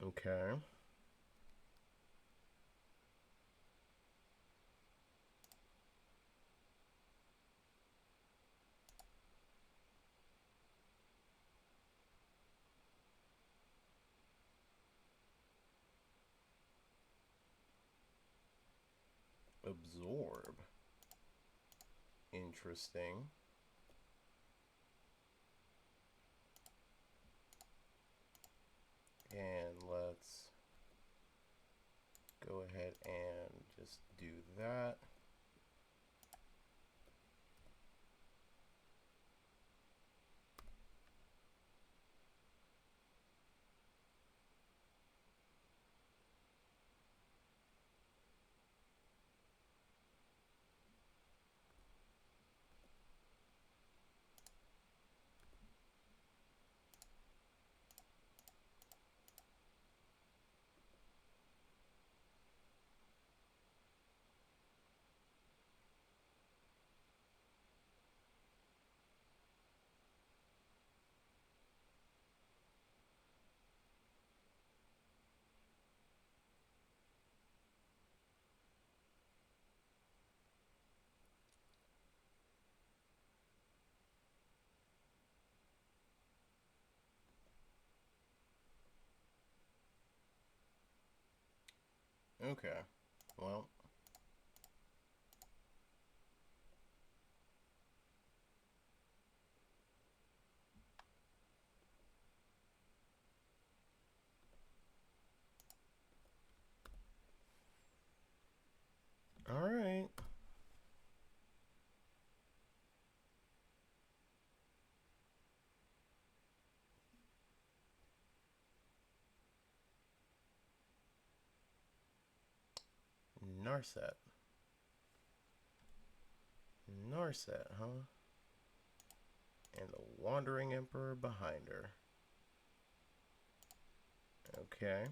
Okay. Absorb. Interesting. And let's go ahead and just do that. Okay. Well, all right. Narset. Narset, huh? And the Wandering Emperor behind her. Okay.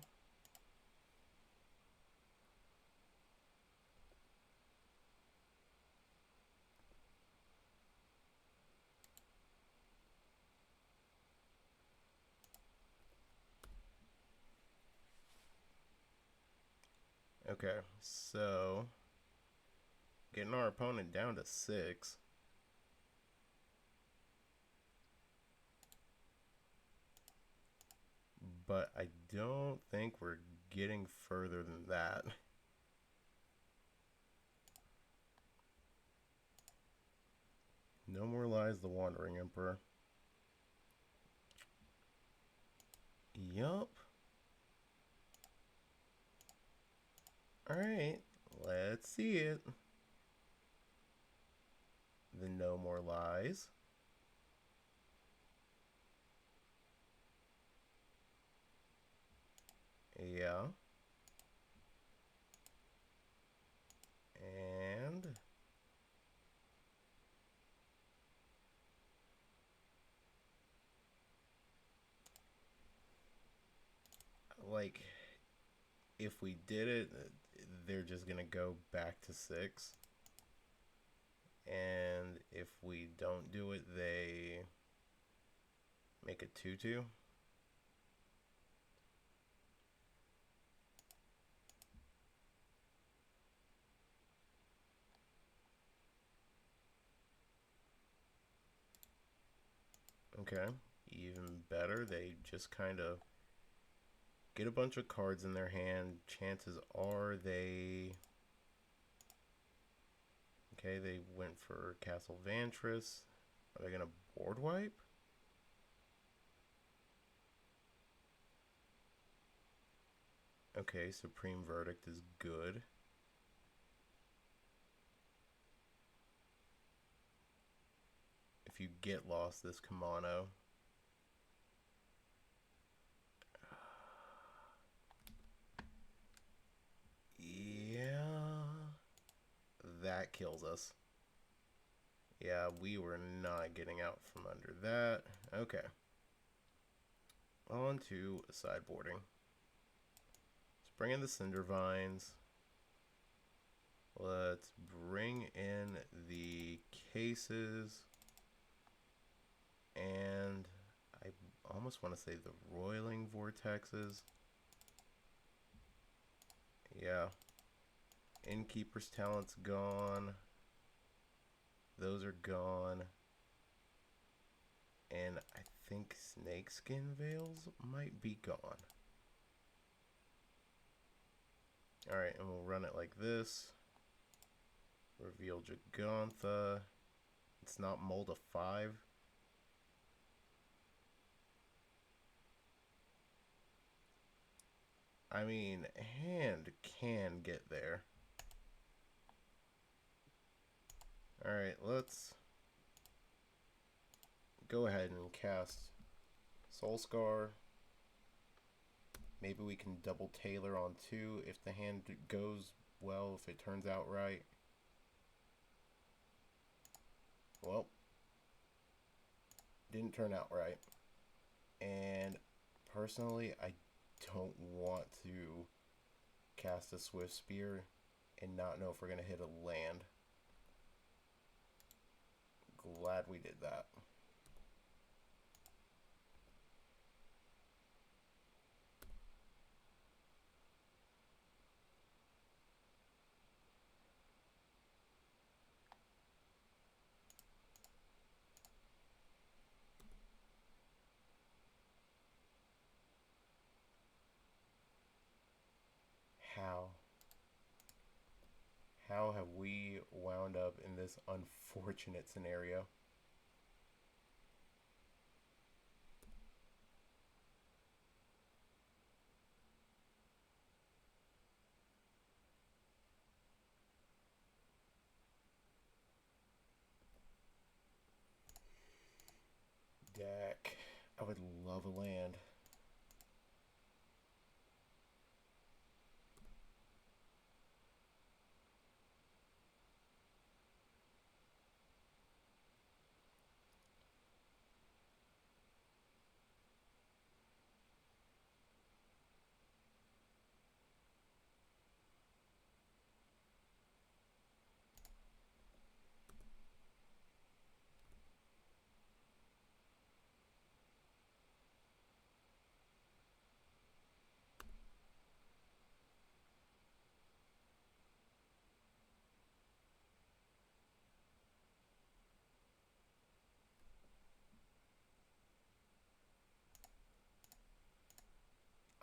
Okay, so getting our opponent down to 6. But I don't think we're getting further than that. No more lies, the Wandering Emperor. Yup. Alright, let's see it. The No More Lies. Yeah. And like, if we did it, they're just gonna go back to 6. And if we don't do it, they make a 2-2. Okay, even better. They just kind of get a bunch of cards in their hand. Chances are they... Okay, they went for Castle Vantress. Are they going to board wipe? Okay, Supreme Verdict is good. If you get lost, this Kamano. Yeah. That kills us. Yeah, we were not getting out from under that. Okay. On to sideboarding. Let's bring in the Cinder Vines. Let's bring in the cases. And I almost want to say the Roiling Vortexes. Yeah. Innkeeper's Talent's gone. Those are gone. And I think Snakeskin Veils might be gone. Alright, and we'll run it like this. Reveal Gigantha. It's not Mold of 5. I mean, hand can get there. Alright, let's go ahead and cast Soul Scar. Maybe we can double tailor on 2 if the hand goes well, if it turns out right. Well, didn't turn out right. And personally, I don't want to cast a Swift Spear and not know if we're going to hit a land. Glad we did that. How? How have we wound up in this unfortunate scenario? Deck. I would love a land.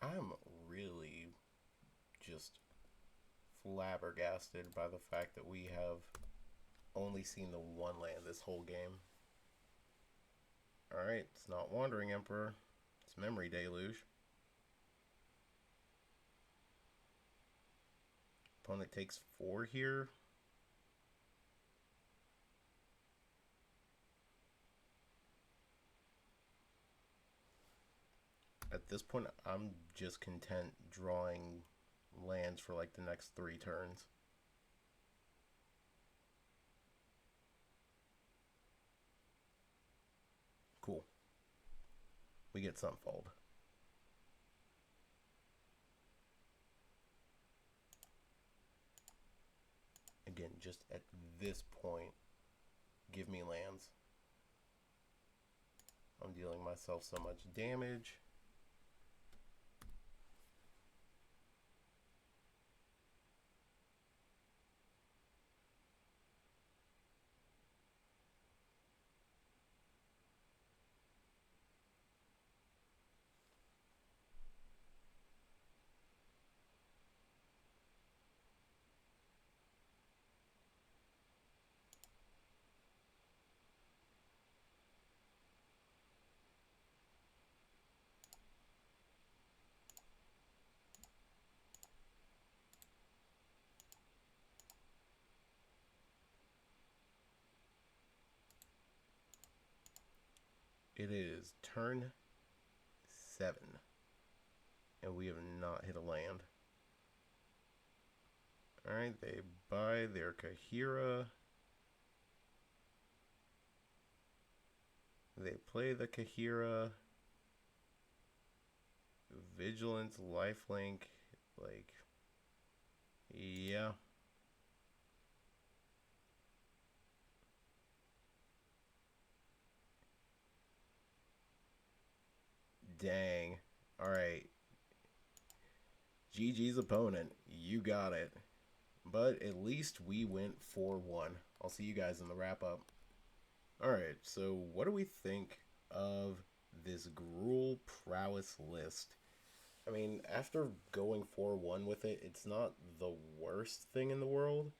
I'm really just flabbergasted by the fact that we have only seen the one land this whole game. Alright, it's not Wandering Emperor. It's Memory Deluge. Opponent takes 4 here. At this point, I'm just content drawing lands for like the next 3 turns. Cool. We get Sunfold. Again, just at this point, give me lands. I'm dealing myself so much damage. It is turn 7, and we have not hit a land. Alright, they buy their Kahira. They play the Kahira. Vigilance, Lifelink, like, yeah. Dang. Alright. GG's opponent. You got it. But at least we went 4-1. I'll see you guys in the wrap up. Alright, so what do we think of this Gruul Prowess list? I mean, after going 4-1 with it, it's not the worst thing in the world.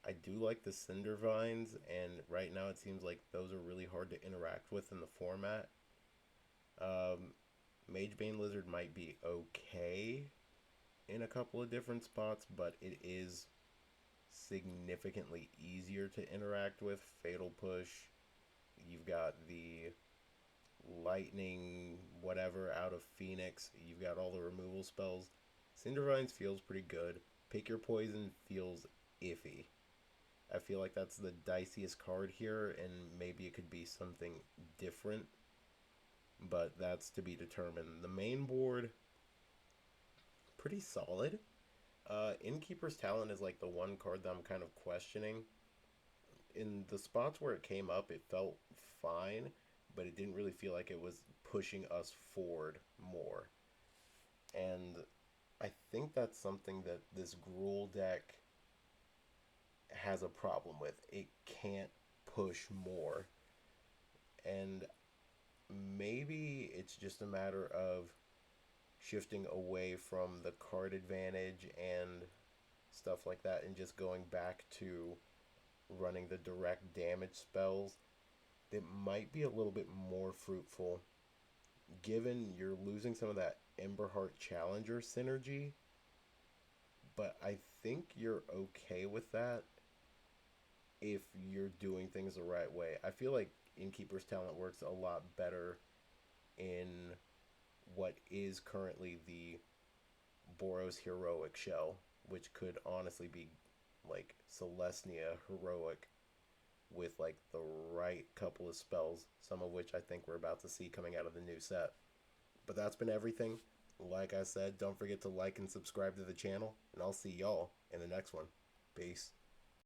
I do like the Cinder Vines, and right now it seems like those are really hard to interact with in the format. Um, Magebane Lizard might be okay in a couple of different spots, but it is significantly easier to interact with. Fatal Push, you've got the Lightning, whatever, out of Phoenix, you've got all the removal spells. Cindervines feels pretty good. Pick Your Poison feels iffy. I feel like that's the diciest card here, and maybe it could be something different, but that's to be determined. The main board, pretty solid. Innkeeper's Talent is like the one card that I'm kind of questioning. In the spots where it came up, it felt fine, but it didn't really feel like it was pushing us forward more. And I think that's something that this Gruul deck has a problem with. It can't push more. And maybe it's just a matter of shifting away from the card advantage and stuff like that and just going back to running the direct damage spells that might be a little bit more fruitful, given you're losing some of that Emberheart Challenger synergy. But I think you're okay with that if you're doing things the right way. I feel like Innkeeper's Talent works a lot better in what is currently the Boros Heroic Shell, which could honestly be like Celestia Heroic with like the right couple of spells, some of which I think we're about to see coming out of the new set. But that's been everything. Like I said, don't forget to like and subscribe to the channel, and I'll see y'all in the next one. Peace.